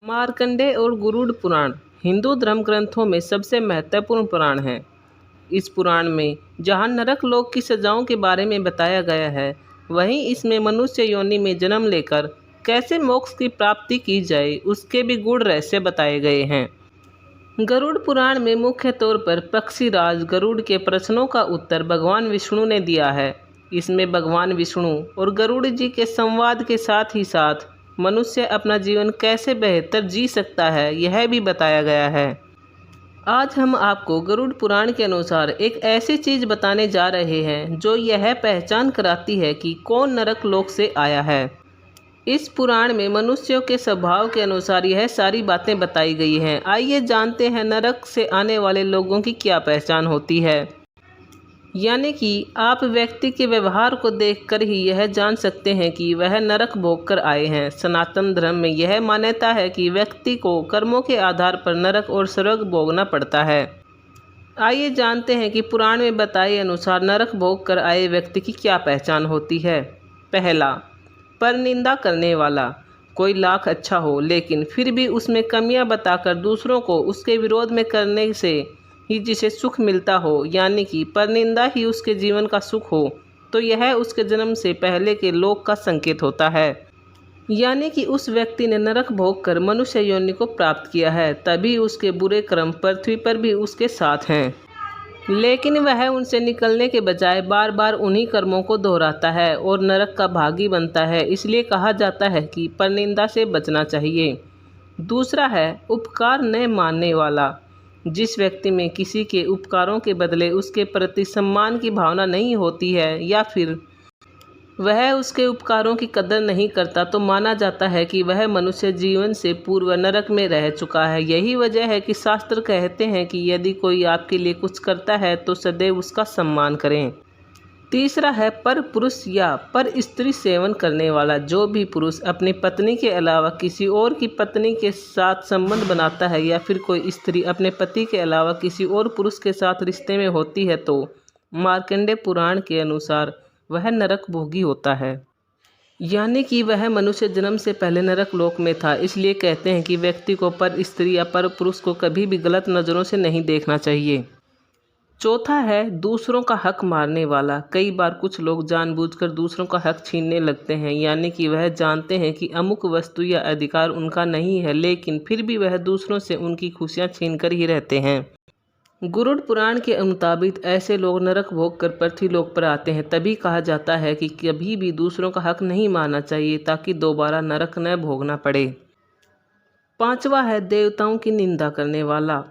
मार्कंडेय और गरुड़ पुराण हिंदू धर्म ग्रंथों में सबसे महत्वपूर्ण पुराण है। इस पुराण में जहाँ नरक लोक की सजाओं के बारे में बताया गया है, वहीं इसमें मनुष्य योनि में जन्म लेकर कैसे मोक्ष की प्राप्ति की जाए उसके भी गूढ़ रहस्य बताए गए हैं। गरुड़ पुराण में मुख्य तौर पर पक्षीराज गरुड़ के प्रश्नों का उत्तर भगवान विष्णु ने दिया है। इसमें भगवान विष्णु और गरुड़ जी के संवाद के साथ ही साथ मनुष्य अपना जीवन कैसे बेहतर जी सकता है, यह भी बताया गया है। आज हम आपको गरुड़ पुराण के अनुसार एक ऐसी चीज बताने जा रहे हैं जो यह पहचान कराती है कि कौन नरक लोक से आया है। इस पुराण में मनुष्यों के स्वभाव के अनुसार यह सारी बातें बताई गई हैं। आइए जानते हैं नरक से आने वाले लोगों की क्या पहचान होती है। यानी कि आप व्यक्ति के व्यवहार को देखकर ही यह जान सकते हैं कि वह नरक भोग कर आए हैं। सनातन धर्म में यह मान्यता है कि व्यक्ति को कर्मों के आधार पर नरक और स्वर्ग भोगना पड़ता है। आइए जानते हैं कि पुराण में बताए अनुसार नरक भोग कर आए व्यक्ति की क्या पहचान होती है। पहला, परनिंदा करने वाला। कोई लाख अच्छा हो लेकिन फिर भी उसमें कमियां बताकर दूसरों को उसके विरोध में करने से ही जिसे सुख मिलता हो, यानी कि परनिंदा ही उसके जीवन का सुख हो, तो यह उसके जन्म से पहले के लोक का संकेत होता है। यानी कि उस व्यक्ति ने नरक भोग कर मनुष्य योनि को प्राप्त किया है, तभी उसके बुरे कर्म पृथ्वी पर भी उसके साथ हैं। लेकिन वह उनसे निकलने के बजाय बार बार उन्हीं कर्मों को दोहराता है और नरक का भागी बनता है। इसलिए कहा जाता है कि परनिंदा से बचना चाहिए। दूसरा है उपकार न मानने वाला। जिस व्यक्ति में किसी के उपकारों के बदले उसके प्रति सम्मान की भावना नहीं होती है या फिर वह उसके उपकारों की कदर नहीं करता, तो माना जाता है कि वह मनुष्य जीवन से पूर्व नरक में रह चुका है। यही वजह है कि शास्त्र कहते हैं कि यदि कोई आपके लिए कुछ करता है तो सदैव उसका सम्मान करें। तीसरा है पर पुरुष या पर स्त्री सेवन करने वाला। जो भी पुरुष अपनी पत्नी के अलावा किसी और की पत्नी के साथ संबंध बनाता है या फिर कोई स्त्री अपने पति के अलावा किसी और पुरुष के साथ रिश्ते में होती है, तो मार्कंडेय पुराण के अनुसार वह नरक भोगी होता है। यानी कि वह मनुष्य जन्म से पहले नरक लोक में था। इसलिए कहते हैं कि व्यक्ति को पर स्त्री या पर पुरुष को कभी भी गलत नज़रों से नहीं देखना चाहिए। चौथा है दूसरों का हक मारने वाला। कई बार कुछ लोग जानबूझकर दूसरों का हक छीनने लगते हैं, यानी कि वह जानते हैं कि अमुक वस्तु या अधिकार उनका नहीं है, लेकिन फिर भी वह दूसरों से उनकी खुशियां छीनकर ही रहते हैं। गरुड़ पुराण के मुताबिक ऐसे लोग नरक भोग कर पृथ्वी लोक पर आते हैं। तभी कहा जाता है कि कभी भी दूसरों का हक नहीं मारना चाहिए ताकि दोबारा नरक न भोगना पड़े। पांचवा है देवताओं की निंदा करने वाला।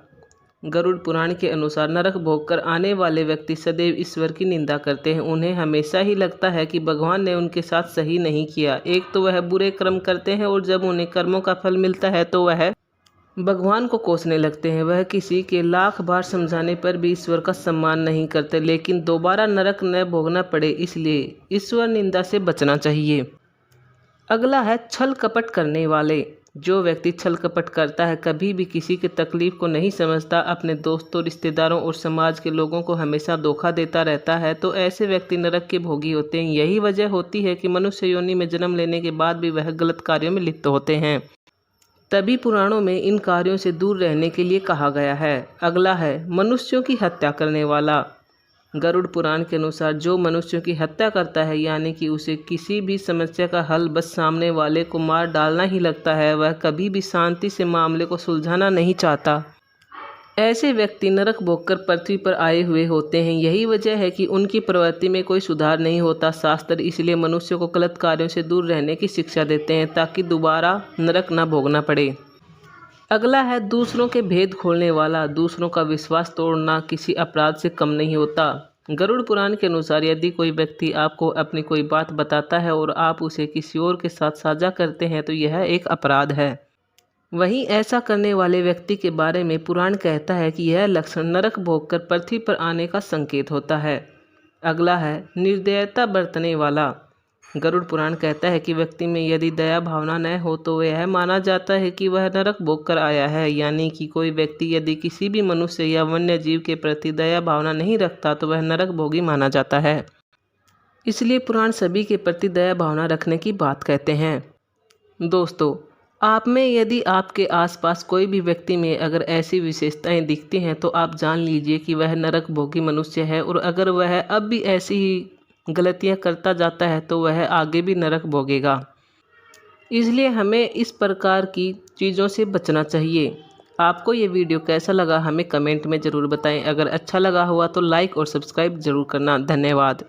गरुड़ पुराण के अनुसार नरक भोग कर आने वाले व्यक्ति सदैव ईश्वर की निंदा करते हैं। उन्हें हमेशा ही लगता है कि भगवान ने उनके साथ सही नहीं किया। एक तो वह बुरे कर्म करते हैं और जब उन्हें कर्मों का फल मिलता है तो वह भगवान को कोसने लगते हैं। वह किसी के लाख बार समझाने पर भी ईश्वर का सम्मान नहीं करते, लेकिन दोबारा नरक न भोगना पड़े इसलिए ईश्वर निंदा से बचना चाहिए। अगला है छल कपट करने वाले। जो व्यक्ति छल कपट करता है, कभी भी किसी की तकलीफ को नहीं समझता, अपने दोस्तों, रिश्तेदारों और समाज के लोगों को हमेशा धोखा देता रहता है, तो ऐसे व्यक्ति नरक के भोगी होते हैं। यही वजह होती है कि मनुष्य योनि में जन्म लेने के बाद भी वह गलत कार्यों में लिप्त होते हैं। तभी पुराणों में इन कार्यों से दूर रहने के लिए कहा गया है। अगला है मनुष्यों की हत्या करने वाला। गरुड़ पुराण के अनुसार जो मनुष्यों की हत्या करता है, यानी कि उसे किसी भी समस्या का हल बस सामने वाले को मार डालना ही लगता है, वह कभी भी शांति से मामले को सुलझाना नहीं चाहता। ऐसे व्यक्ति नरक भोगकर पृथ्वी पर आए हुए होते हैं। यही वजह है कि उनकी प्रवृत्ति में कोई सुधार नहीं होता। शास्त्र इसलिए मनुष्य को गलत कार्यों से दूर रहने की शिक्षा देते हैं ताकि दोबारा नरक न भोगना पड़े। अगला है दूसरों के भेद खोलने वाला। दूसरों का विश्वास तोड़ना किसी अपराध से कम नहीं होता। गरुड़ पुराण के अनुसार यदि कोई व्यक्ति आपको अपनी कोई बात बताता है और आप उसे किसी और के साथ साझा करते हैं, तो यह एक अपराध है। वहीं ऐसा करने वाले व्यक्ति के बारे में पुराण कहता है कि यह लक्षण नरक भोगकर पृथ्वी पर आने का संकेत होता है। अगला है निर्दयता बरतने वाला। गरुड़ पुराण कहता है कि व्यक्ति में यदि दया भावना न हो तो यह माना जाता है कि वह नरक भोग कर आया है। यानी कि कोई व्यक्ति यदि किसी भी मनुष्य या वन्य जीव के प्रति दया भावना नहीं रखता तो वह नरक भोगी माना जाता है। इसलिए पुराण सभी के प्रति दया भावना रखने की बात कहते हैं। दोस्तों, आप में यदि आपके आसपास कोई भी व्यक्ति में अगर ऐसी विशेषताएं दिखती हैं तो आप जान लीजिए कि वह नरक भोगी मनुष्य है, और अगर वह अब भी ऐसी ही गलतियां करता जाता है तो वह आगे भी नरक भोगेगा। इसलिए हमें इस प्रकार की चीज़ों से बचना चाहिए। आपको ये वीडियो कैसा लगा हमें कमेंट में ज़रूर बताएं। अगर अच्छा लगा हुआ तो लाइक और सब्सक्राइब ज़रूर करना। धन्यवाद।